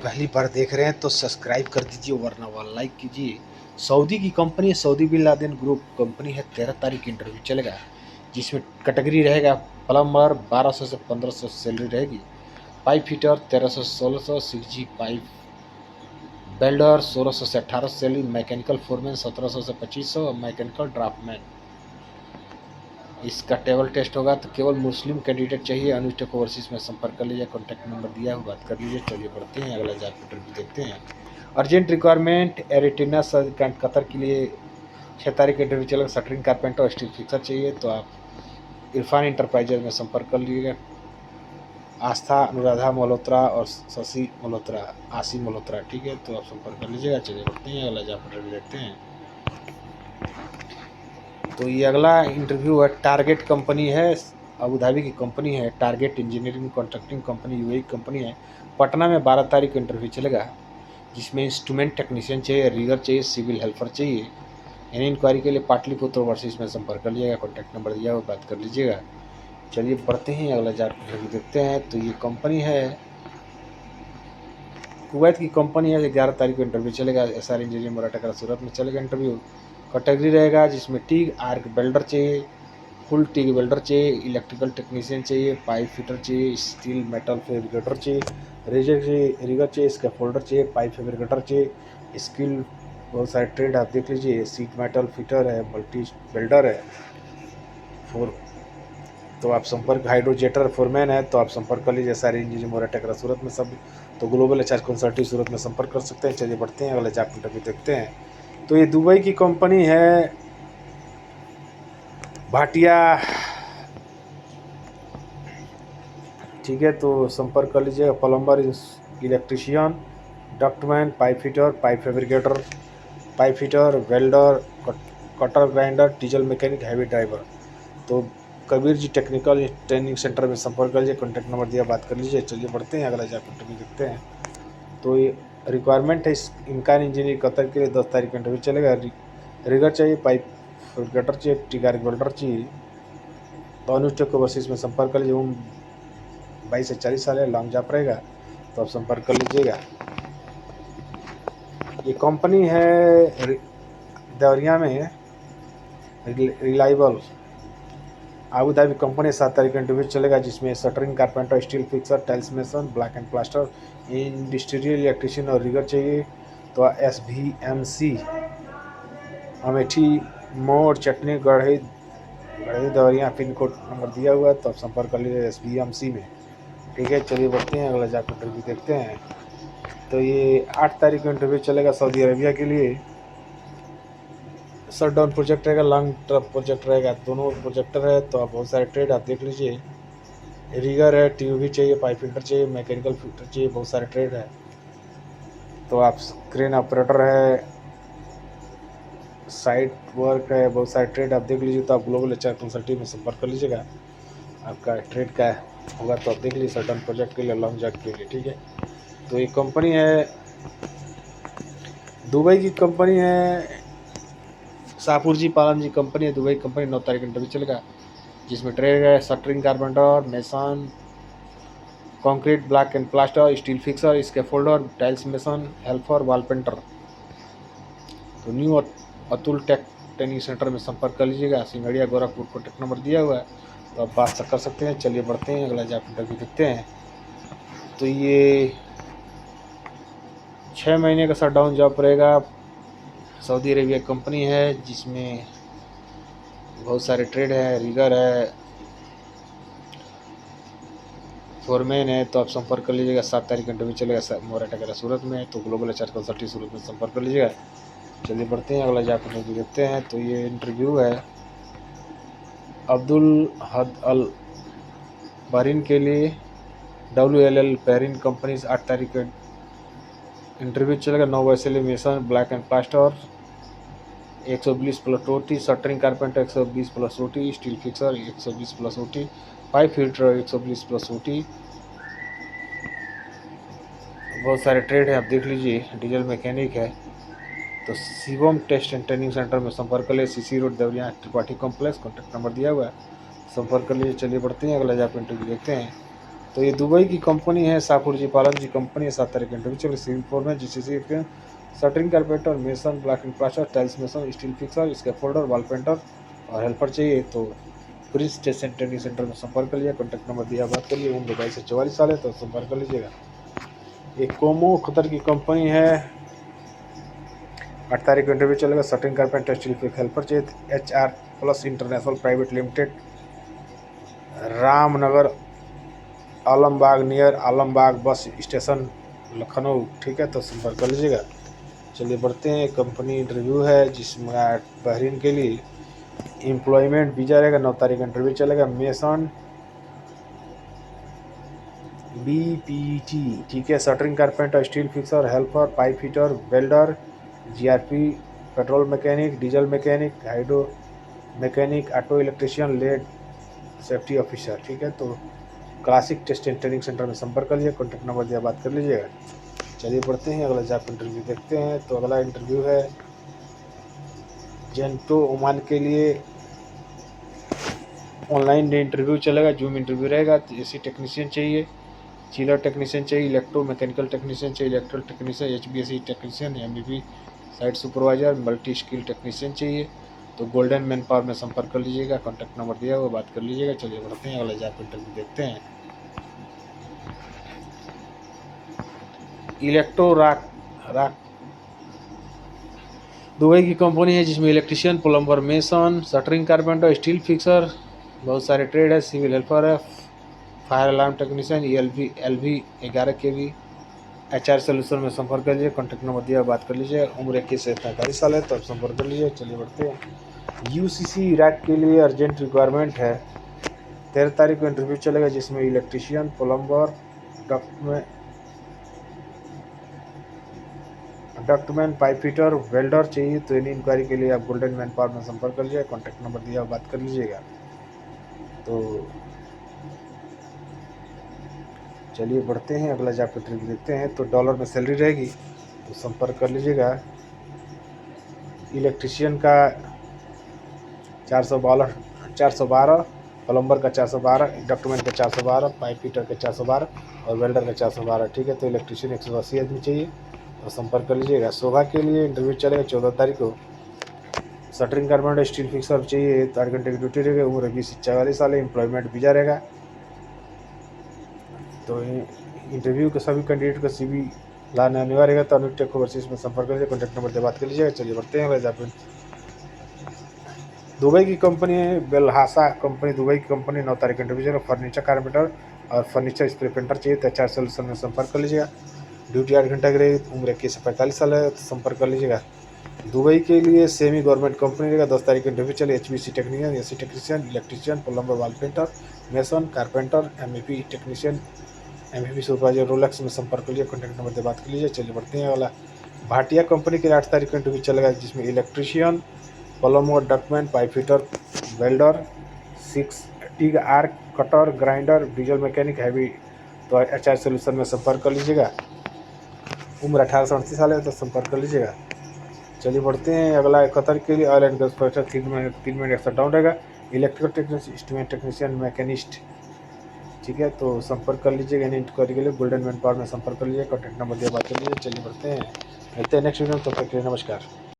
पहली बार देख रहे हैं तो सब्सक्राइब कर दीजिए वरना वाला लाइक कीजिए। सऊदी की कंपनी है, Saudi bin Laden group company है। 13 तारीख इंटरव्यू चलेगा जिसमें कैटेगरी रहेगा प्लम्बर 1200 से 1500 सैलरी रहेगी। पाइप फिटर 1300 से 1600, 6G पाइप वेल्डर 1600 से 1800 सैलरी। मैकेनिकल फोरमैन 1700 से 2500, मैकेनिकल ड्राफ्टमैन। इसका टेबल टेस्ट होगा तो केवल मुस्लिम कैंडिडेट चाहिए। अनुष्ठक ओवरसीज में संपर्क कर लीजिए, कॉन्टैक्ट नंबर दिया हुआ, बात कर लीजिए। चलिए बढ़ते हैं, अगला जॉब इंटरव्यू देखते हैं। अर्जेंट रिक्वायरमेंट एरिटिना कतर के लिए 6 तारीख इंटरव्यू चलेगा। शटरिंग कारपेंटर और स्टील फिक्सर चाहिए तो आप इरफान इंटरप्राइजेज में संपर्क कर लीजिएगा। आस्था अनुराधा मल्होत्रा और शशि मल्होत्रा, आशी मल्होत्रा, ठीक है, तो आप संपर्क कर लीजिएगा। चलिए बढ़ते हैं, अगला जॉब इंटरव्यू देखते हैं। तो ये अगला इंटरव्यू है, टारगेट कंपनी है, अबू धाबी की कंपनी है। Target engineering contracting company UAE company है। पटना में 12 तारीख इंटरव्यू चलेगा जिसमें इंस्ट्रूमेंट टेक्नीशियन चाहिए, रीगर चाहिए, सिविल हेल्पर चाहिए। यानी इंक्वायरी के लिए पाटलिपुत्र ओवरसीज में संपर्क कर लीजिएगा, कॉन्टैक्ट नंबर दिया हुआ, बात कर लीजिएगा। चलिए बढ़ते हैं, अगला जॉब इंटरव्यू देखते हैं। तो ये कंपनी है, कुवैत की कंपनी है। 11 तारीख को इंटरव्यू चलेगा। SR इंजीनियरिंग मराठा सूरत में चलेगा इंटरव्यू। कैटेगरी रहेगा जिसमें टीग आर्क वेल्डर चाहिए, फुल टीग वेल्डर चाहिए, इलेक्ट्रिकल टेक्नीशियन चाहिए, पाइप फिटर चाहिए, स्टील मेटल फैब्रिकेटर चाहिए, रीगर चाहिए, स्कैफोल्डर चाहिए, पाइप फैब्रिकेटर चाहिए। स्किल बहुत सारे ट्रेड आप देख लीजिए, सीट मेटल फिटर है, मल्टी वेल्डर है, फोर तो आप संपर्क हाइड्रोजेटर फोरमैन है तो आप संपर्क कर लीजिए। सारी इंजीनियरिंग मोराटेकरा सूरत में सब तो ग्लोबल एचआर कंसल्टिंग सूरत में संपर्क कर सकते हैं। चलिए बढ़ते हैं, अगले जॉब इंटरव्यू देखते हैं। तो ये दुबई की कंपनी है भाटिया, ठीक है, तो संपर्क कर लीजिएगा। Plumber, electrician, ductman, pipe fitter, pipe fabricator, pipe fitter, welder, cutter grinder, diesel mechanic, heavy driver. तो Kabir ji technical training centre में संपर्क कर लीजिए, कॉन्टैक्ट नंबर दिया, बात कर लीजिए। चलिए बढ़ते हैं, अगला जॉब इंटरव्यू देखते हैं। तो ये रिक्वायरमेंट है इस इनकान इंजीनियर कतर के लिए 10 तारीख का इंटरव्यू चलेगा। रिगर चाहिए, पाइप गटर चाहिए, टिगार वेल्डर चाहिए। तो अनुष्ठक ओवरसीज में संपर्क कर लीजिए। उम्र 22 से 40 साल है, लॉन्ग जॉब रहेगा तो आप संपर्क कर लीजिएगा। ये कंपनी है देवरिया में, रिलायबल आबू धाबी कंपनी। 7 तारीख का इंटरव्यू चलेगा जिसमें shuttering carpenter, steel fixer, tiles mason, black and plaster, industrial electrician और रिगर चाहिए। तो SVMC अमेठी मोड़ चटनी गढ़ी देवरिया, पिन कोड नंबर दिया हुआ है तो आप संपर्क कर लीजिए SVMC में, ठीक है। चलिए बढ़ते हैं, अगला जॉब इंटरव्यू देखते हैं। तो ये 8 तारीख को इंटरव्यू चलेगा सऊदी अरबिया के लिए। शटडाउन प्रोजेक्ट रहेगा, लॉन्ग टर्म प्रोजेक्ट रहेगा, दोनों प्रोजेक्टर है तो आप बहुत सारे ट्रेड आप देख लीजिए। रिगर है, TUV चाहिए, पाइप फिल्टर चाहिए, मैकेनिकल फिल्टर चाहिए, बहुत सारे ट्रेड है। तो आप क्रेन ऑपरेटर है, साइट वर्क है, बहुत सारे ट्रेड आप देख लीजिए। तो आप ग्लोबल एचआर कंसल्टिंग में संपर्क कर लीजिएगा, आपका ट्रेड का होगा तो आप देख लीजिए सर्टन प्रोजेक्ट के लिए, लॉन्ग जॉब के लिए, ठीक है। तो ये कंपनी है, दुबई की कंपनी है, Shapoorji Pallonji company है, दुबई कंपनी। 9 तारीख इंटरव्यू चलेगा जिसमें ट्रेड है shuttering carpenter, mason, concrete, black and plaster, steel fixer, scaffolder, tiles mason, helper, wall painter. तो new Atul tech training centre में संपर्क कर लीजिएगा, सिंगड़िया गोरखपुर, कॉन्टैक्ट नंबर दिया हुआ है तो आप बात कर सकते हैं। चलिए बढ़ते हैं, अगला जॉब इंटरव्यू देखते हैं। तो ये 6 महीने का शटडाउन जॉब रहेगा। सऊदी अरेबिया कंपनी है जिसमें बहुत सारे ट्रेड है, रिगर है, फोरमैन है तो आप संपर्क कर लीजिएगा। 7 तारीख इंटरव्यू चलेगा मोराटेकरा सूरत में, तो ग्लोबल एचआर कंसल्टिंग सूरत में संपर्क कर लीजिएगा। चलिए बढ़ते हैं, अगला जॉब इंटरव्यू देखते हैं। तो ये इंटरव्यू है अब्दुल हद अल बहरीन के लिए, WLL बहरीन कंपनी। 8 तारीख का इंटरव्यू चलेगा। 9 वैसे mason, black and plaster 120 plus OT, shuttering carpenter 120 plus OT, steel fixer 120 plus OT, pipe filter 120 plus OT। बहुत सारे ट्रेड है आप देख लीजिए, डीजल मैकेनिक है। तो Shivam test and training centre में संपर्क कर लीजिए, CC road Deoria, Tripathi complex, contact number दिया हुआ है, संपर्क कर लीजिए। चलिए बढ़ते हैं, अगला जॉब इंटरव्यू देखते हैं। तो ये दुबई की कंपनी है, साकुर जी पालन जी कंपनी है। 7 तारीख का इंटरव्यू चलो। सिविल फोरमैन, जीसीसी के shuttering carpenter, mason, block and plaster, tiles mason, steel fixer, scaffolder, wall painter और हेल्पर चाहिए। तो प्रिंस स्टेशन ट्रेनिंग सेंटर में संपर्क कर लिया। कॉन्टैक्ट नंबर दिया, बात कर लिए। उम्र 22 से 44 साल है तो संपर्क कर लीजिएगा। एक कोमो कतर की कंपनी है, 8 तारीख को इंटरव्यू चलेगा। Shuttering carpenter, steel fix helper चाहिए। HR plus international private limited, Ramnagar, Alambagh near Alambagh bus station, Lucknow. ठीक है, तो संपर्क कर लीजिएगा। चलिए बढ़ते हैं। कंपनी इंटरव्यू है जिसमें बहरीन के लिए एम्प्लॉयमेंट वीजा रहेगा। 9 तारीख का इंटरव्यू चलेगा। मेसन BPT, ठीक है। Shuttering carpenter, steel fixer, helper, pipe fitter, welder, GRP, petrol mechanic, diesel mechanic, hydro mechanic, auto electrician, lead safety officer. ठीक है, तो classic test and training centre में संपर्क कर लीजिए। कॉन्टैक्ट नंबर दिया, बात कर लीजिएगा। चलिए बढ़ते हैं, अगला जॉब इंटरव्यू देखते हैं। तो अगला इंटरव्यू है जेंटो ओमान के लिए। ऑनलाइन इंटरव्यू चलेगा, जूम इंटरव्यू रहेगा। AC टेक्नीशियन चाहिए, चिलर टेक्नीशियन चाहिए, इलेक्ट्रो मैकेनिकल टेक्नीशियन चाहिए, electrical technician, HVAC technician, MEP site supervisor, multi skill technician चाहिए। तो गोल्डन मैन पावर में संपर्क कर लीजिएगा। कॉन्टैक्ट नंबर दिया हुआ, बात कर लीजिएगा। चलिए बढ़ते हैं, अगला जॉब इंटरव्यू देखते हैं। इलेक्ट्रो राक दुबई की कंपनी है जिसमें electrician, plumber, mason, shuttering carpenter, steel fixer, बहुत सारे ट्रेड है। सिविल हेल्पर है, fire alarm technician, LV 11 kV। HR solution में संपर्क कर लीजिए। कॉन्टैक्ट नंबर दिया, बात कर लीजिए। उम्र 21 से 45 साल है तो आप संपर्क कर लीजिए। चलिए बढ़ते हैं। UCC इराक के लिए अर्जेंट रिक्वायरमेंट है। 13 तारीख को इंटरव्यू चलेगा जिसमें electrician, plumber, ductman, pipe fitter, welder चाहिए। तो इन इंक्वायरी के लिए आप गोल्डन मैन पावर में संपर्क कर लीजिए। कॉन्टैक्ट नंबर दिया, बात कर लीजिएगा। तो चलिए बढ़ते हैं, अगला जॉब इंटरव्यू देखते हैं। तो डॉलर में सैलरी रहेगी तो संपर्क कर लीजिएगा। इलेक्ट्रिशियन का 412, प्लम्बर का 412, डक्टमैन का 412, पाइप फिटर का 412 और वेल्डर का 412। ठीक है, तो इलेक्ट्रिशियन 180 आदमी चाहिए तो संपर्क कर लीजिएगा। शोभा के लिए इंटरव्यू चलेगा 14 तारीख को। शटरिंग कारपेंटर, स्टील फिक्सर चाहिए। 8 घंटे की ड्यूटी रहेगी। उम्र 20 से 44 साल है। एम्प्लॉयमेंट वीजा रहेगा। तो इंटरव्यू के सभी कैंडिडेट का CV लाना अनिवार्य है। तो अनुटेक ओवरसीज में संपर्क करिए। कॉन्टैक्ट नंबर से बात कर लीजिएगा। चलिए बढ़ते हैं वैसे आप। दुबई की कंपनी है बेलहासा कंपनी, दुबई की कंपनी। 9 तारीख का इंटरव्यू फर्नीचर कारपेंटर और फर्नीचर स्प्रे पेंटर चाहिए। तो HR सोल्यूशन में संपर्क कर लीजिएगा। ड्यूटी 8 घंटा की रहेगी। उम्र 21 से 45 साल है तो संपर्क कर लीजिएगा। दुबई के लिए सेमी गवर्नमेंट कंपनी रहेगा। 10 तारीख का इंटरव्यू चले। HVAC technician, AC technician, electrician, plumber, wall painter, mason, carpenter, MEP technician, MEP supervisor, Rolex में संपर्क कर लीजिए। कॉन्टैक्ट नंबर से बात कर लीजिए। चलिए बढ़ते हैं वाला भाटिया कंपनी के 8 तारीख का इंटरव्यू चलेगा जिसमें electrician, plumber, ductman, pipe fitter, welder, 6 TIG arc, cutter, grinder, diesel mechanic, heavy. तो HR सोल्यूशन में संपर्क कर लीजिएगा। उम्र 18 से 38 साल है तो संपर्क कर लीजिएगा। चलिए बढ़ते हैं अगला। कतर के लिए ऑयल एंड गैस प्रोजेक्ट 3 महीने का डाउन रहेगा। Electrical technician, instrument technician, machinist. ठीक है, तो संपर्क कर लीजिएगा। इन इंक्वायरी के लिए गोल्डन मैन पावर में संपर्क कर लीजिए। कॉन्टैक्ट नंबर दिया, बात कर लीजिए। चलिए बढ़ते हैं, मिलते हैं नेक्स्ट वीडियो में। तब तक के लिए नमस्कार।